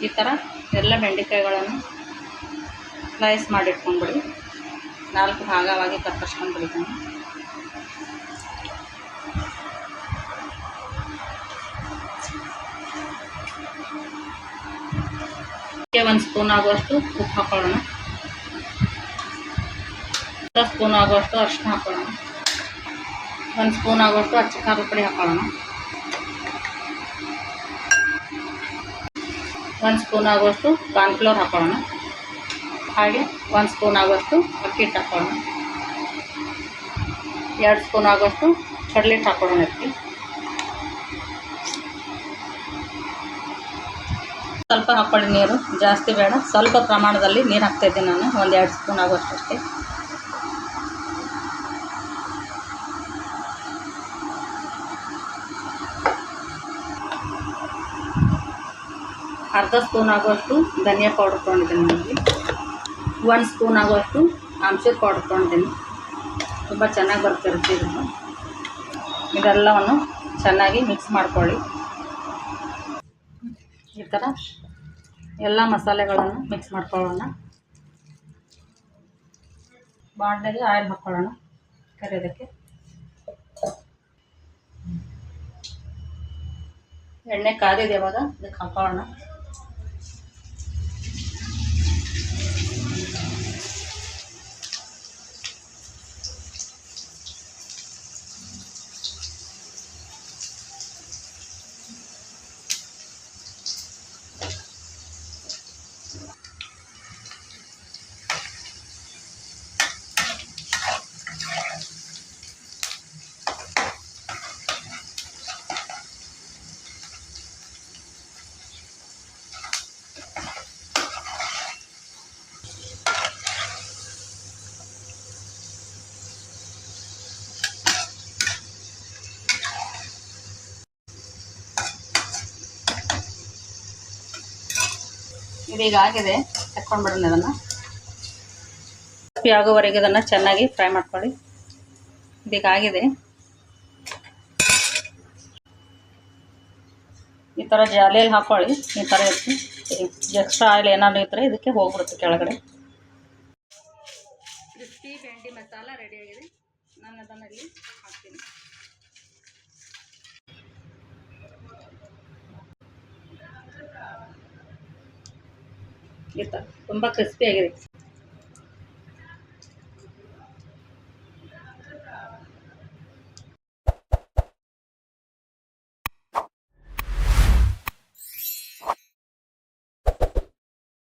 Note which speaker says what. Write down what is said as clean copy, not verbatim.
Speaker 1: ಈ ಥರ ಎಲ್ಲ ಬೆಂಡೆಕಾಯಿಗಳನ್ನು ಸ್ಲೈಸ್ ಮಾಡಿಟ್ಕೊಂಡ್ಬಿಡಿ. 4 ಭಾಗವಾಗಿ ಕತ್ತರಿಸ್ಕೊಂಡ್ಬಿಡ್ತೀನಿ. ಇದಕ್ಕೆ 1 ಸ್ಪೂನ್ ಆಗುವಷ್ಟು ಉಪ್ಪು ಹಾಕೊಳ್ಳೋಣ. 1 ಸ್ಪೂನ್ ಆಗುವಷ್ಟು ಅರಿಶಿನ ಹಾಕೊಳ್ಳೋಣ. 1 ಸ್ಪೂನ್ ಆಗುವಷ್ಟು ಅಚ್ಚ ಖಾರದ ಪುಡಿ ಹಾಕೊಳ್ಳೋಣ. 1 ಸ್ಪೂನ್ ಆಗುವಷ್ಟು ಕಾರ್ನ್ಫ್ಲೋರ್ ಹಾಕೊಳ್ಳೋಣ. ಹಾಗೆ 1 ಸ್ಪೂನ್ ಆಗುವಷ್ಟು ಅಕ್ಕಿ ಹಿಟ್ಟು ಹಾಕೊಳ್ಳೋಣ. 2 ಸ್ಪೂನ್ ಆಗುವಷ್ಟು ಕಡಲೆ ಹಿಟ್ಟು ಹಾಕೊಳ್ಳೋಣ. ಇದಕ್ಕೆ ಸ್ವಲ್ಪ ಹಾಕ್ಕೊಳ್ಳಿ. ನೀರು ಜಾಸ್ತಿ ಬೇಡ, ಸ್ವಲ್ಪ ಪ್ರಮಾಣದಲ್ಲಿ ನೀರು ಹಾಕ್ತಾಯಿದ್ದೀನಿ ನಾನು. 1-2 ಸ್ಪೂನ್ ಆಗುವಷ್ಟು ಅಷ್ಟೇ. ಅರ್ಧ ಸ್ಪೂನ್ ಆಗುವಷ್ಟು ಧನಿಯಾ ಪೌಡರ್ ತೊಗೊಂಡಿದ್ದೀನಿ ನನಗೆ. 1 ಸ್ಪೂನ್ ಆಗುವಷ್ಟು ಆಮ್ಚೂರ್ ಪೌಡರ್ ತೊಗೊಂಡಿದ್ದೀನಿ. ತುಂಬ ಚೆನ್ನಾಗಿ ಬರ್ತಿರುತ್ತೆ ಇದನ್ನು. ಇದೆಲ್ಲವನ್ನು ಚೆನ್ನಾಗಿ ಮಿಕ್ಸ್ ಮಾಡ್ಕೊಳ್ಳಿ. ಈ ಥರ ಎಲ್ಲ ಮಸಾಲೆಗಳನ್ನು ಮಿಕ್ಸ್ ಮಾಡ್ಕೊಳ್ಳೋಣ. ಬಾಣಲೆಗೆ ಆಯಿಲ್ ಹಾಕ್ಕೊಳ್ಳೋಣ ಕರಿಯೋದಕ್ಕೆ. ಎಣ್ಣೆ ಕಾದಿದೆ, ಇವಾಗ ಇದಕ್ಕೆ ಹಾಕೊಳ್ಳೋಣ. ಇದೀಗ ಆಗಿದೆ, ತಕ್ಕೊಂಡ್ಬಿಡೋಣ. ಇದನ್ನು ಆಗೋವರೆಗೆ ಇದನ್ನು ಚೆನ್ನಾಗಿ ಫ್ರೈ ಮಾಡ್ಕೊಳ್ಳಿ. ಇದೀಗ ಆಗಿದೆ. ಈ ಥರ ಜಾಲಿಯಲ್ಲಿ ಹಾಕ್ಕೊಳ್ಳಿ. ಈ ಥರ ಇರುತ್ತೆ. ಎಕ್ಸ್ಟ್ರಾ ಆಯಿಲ್ ಏನಾದರೂ ಇದ್ದರೆ ಇದಕ್ಕೆ ಹೋಗ್ಬಿಡುತ್ತೆ ಕೆಳಗಡೆ. ಕ್ರಿಸ್ಪಿ ಬೆಂಡಿ ಮಸಾಲ ರೆಡಿಯಾಗಿದೆ. ನಾನು ಅದನ್ನು ಇಲ್ಲಿ ಹಾಕ್ತೀನಿ. ಈ ಥರ ತುಂಬ ಕ್ರಿಸ್ಪಿ ಆಗಿದೆ.